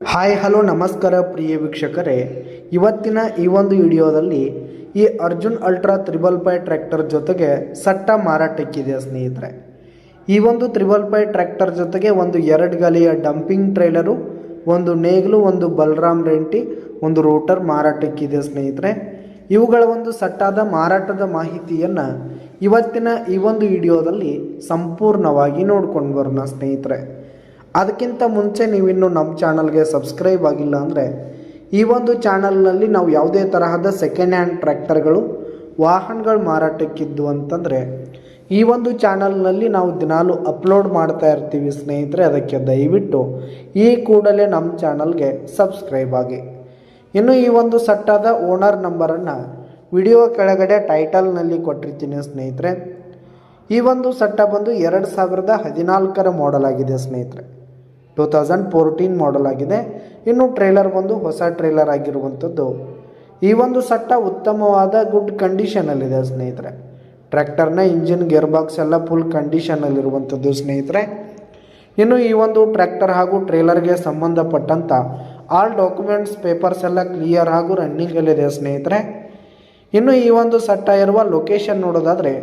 Hi hello ನಮಸ್ಕಾರ ಪ್ರಿಯ ವೀಕ್ಷಕರೇ, ಇವತ್ತಿನ ಈ ಒಂದು ವಿಡಿಯೋದಲ್ಲಿ ಈ ಅರ್ಜುನ್ ಅಲ್ಟ್ರಾ 555 ಟ್ರ್ಯಾಕ್ಟರ್ ಜೊತೆಗೆ ಸಟ್ಟ ಮಾರಾಟಕ್ಕಿದೆ ಸ್ನೇಹಿತರೆ. ಈ ಒಂದು 555 ಟ್ರ್ಯಾಕ್ಟರ್ ಜೊತೆಗೆ ಒಂದು 2 ಗಾಲಿಯ ಡಂಪಿಂಗ್ ಟ್ರೈಲರು, ಒಂದು ನೇಗಿಲು, ಒಂದು ಬಲರಾಮ್ ರೆಂಟಿ, ಒಂದು ರೋಟರ್ ಮಾರಾಟಕ್ಕಿದೆ ಸ್ನೇಹಿತರೆ. ಇವುಗಳ ಒಂದು ಸಟ್ಟಾದ ಮಾರಾಟದ ಮಾಹಿತಿಯನ್ನು ಇವತ್ತಿನ ಈ ಒಂದು ವಿಡಿಯೋದಲ್ಲಿ ಸಂಪೂರ್ಣವಾಗಿ ನೋಡ್ಕೊಂಡು ಬರೋಣ ಸ್ನೇಹಿತರೆ. ಅದಕ್ಕಿಂತ ಮುಂಚೆ ನೀವಿನ್ನು ನಮ್ಮ ಚಾನಲ್ಗೆ ಸಬ್ಸ್ಕ್ರೈಬ್ ಆಗಿಲ್ಲ ಅಂದರೆ ಈ ಒಂದು ಚಾನಲ್ನಲ್ಲಿ ನಾವು ಯಾವುದೇ ತರಹದ ಸೆಕೆಂಡ್ ಹ್ಯಾಂಡ್ ಟ್ರ್ಯಾಕ್ಟರ್ಗಳು, ವಾಹನಗಳು ಮಾರಾಟಕ್ಕಿದ್ದು ಅಂತಂದರೆ ಈ ಒಂದು ಚಾನಲ್ನಲ್ಲಿ ನಾವು ದಿನಾಲು ಅಪ್ಲೋಡ್ ಮಾಡ್ತಾ ಇರ್ತೀವಿ ಸ್ನೇಹಿತರೆ. ಅದಕ್ಕೆ ದಯವಿಟ್ಟು ಈ ಕೂಡಲೇ ನಮ್ಮ ಚಾನಲ್ಗೆ ಸಬ್ಸ್ಕ್ರೈಬ್ ಆಗಿ. ಇನ್ನು ಈ ಒಂದು ಸಟ್ಟಾದ ಓನರ್ ನಂಬರನ್ನು ವಿಡಿಯೋ ಕೆಳಗಡೆ ಟೈಟಲ್ನಲ್ಲಿ ಕೊಟ್ಟಿರ್ತೀನಿ ಸ್ನೇಹಿತರೆ. ಈ ಒಂದು ಸಟ್ಟ ಬಂದು 2014 ಮಾಡೆಲ್ ಆಗಿದೆ ಸ್ನೇಹಿತರೆ. 2014 ಮಾಡೆಲ್ ಆಗಿದೆ. ಇನ್ನು ಟ್ರೇಲರ್ ಬಂದು ಹೊಸ ಟ್ರೇಲರ್ ಆಗಿರುವಂಥದ್ದು. ಈ ಒಂದು ಸಟ್ಟ ಉತ್ತಮವಾದ ಗುಡ್ ಕಂಡೀಷನಲ್ಲಿದೆ ಸ್ನೇಹಿತರೆ. ಟ್ರ್ಯಾಕ್ಟರ್ನ ಇಂಜಿನ್, ಗೇರ್ ಬಾಕ್ಸ್ ಎಲ್ಲ ಫುಲ್ ಕಂಡೀಷನಲ್ಲಿರುವಂಥದ್ದು ಸ್ನೇಹಿತರೆ. ಇನ್ನು ಈ ಒಂದು ಟ್ರ್ಯಾಕ್ಟರ್ ಹಾಗೂ ಟ್ರೇಲರ್ಗೆ ಸಂಬಂಧಪಟ್ಟಂಥ ಆಲ್ ಡಾಕ್ಯುಮೆಂಟ್ಸ್, ಪೇಪರ್ಸ್ ಎಲ್ಲ ಕ್ಲಿಯರ್ ಹಾಗೂ ರನ್ನಿಂಗಲ್ಲಿದೆ ಸ್ನೇಹಿತರೆ. ಇನ್ನು ಈ ಒಂದು ಸಟ್ಟ ಇರುವ ಲೊಕೇಶನ್ ನೋಡೋದಾದರೆ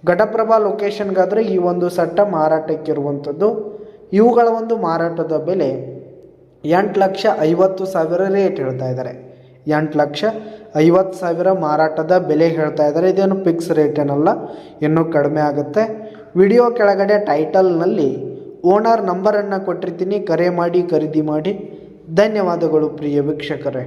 ಘಟಪ್ರಭಾ ಲೊಕೇಶನ್ಗಾದರೆ ಈ ಒಂದು ಸಟ್ಟ ಮಾರಾಟಕ್ಕಿರುವಂಥದ್ದು. ಇವುಗಳ ಒಂದು ಮಾರಾಟದ ಬೆಲೆ 8,50,000 ರೇಟ್ ಹೇಳ್ತಾ ಇದ್ದಾರೆ. 8,50,000 ಮಾರಾಟದ ಬೆಲೆ ಹೇಳ್ತಾ ಇದ್ದಾರೆ. ಇದೇನು ಫಿಕ್ಸ್ ರೇಟ್ ಏನಲ್ಲ, ಇನ್ನೂ ಕಡಿಮೆ ಆಗುತ್ತೆ. ವಿಡಿಯೋ ಕೆಳಗಡೆ ಟೈಟಲ್ನಲ್ಲಿ ಓನರ್ ನಂಬರನ್ನು ಕೊಟ್ಟಿರ್ತೀನಿ, ಕರೆ ಮಾಡಿ ಖರೀದಿ ಮಾಡಿ. ಧನ್ಯವಾದಗಳು ಪ್ರಿಯ ವೀಕ್ಷಕರೇ.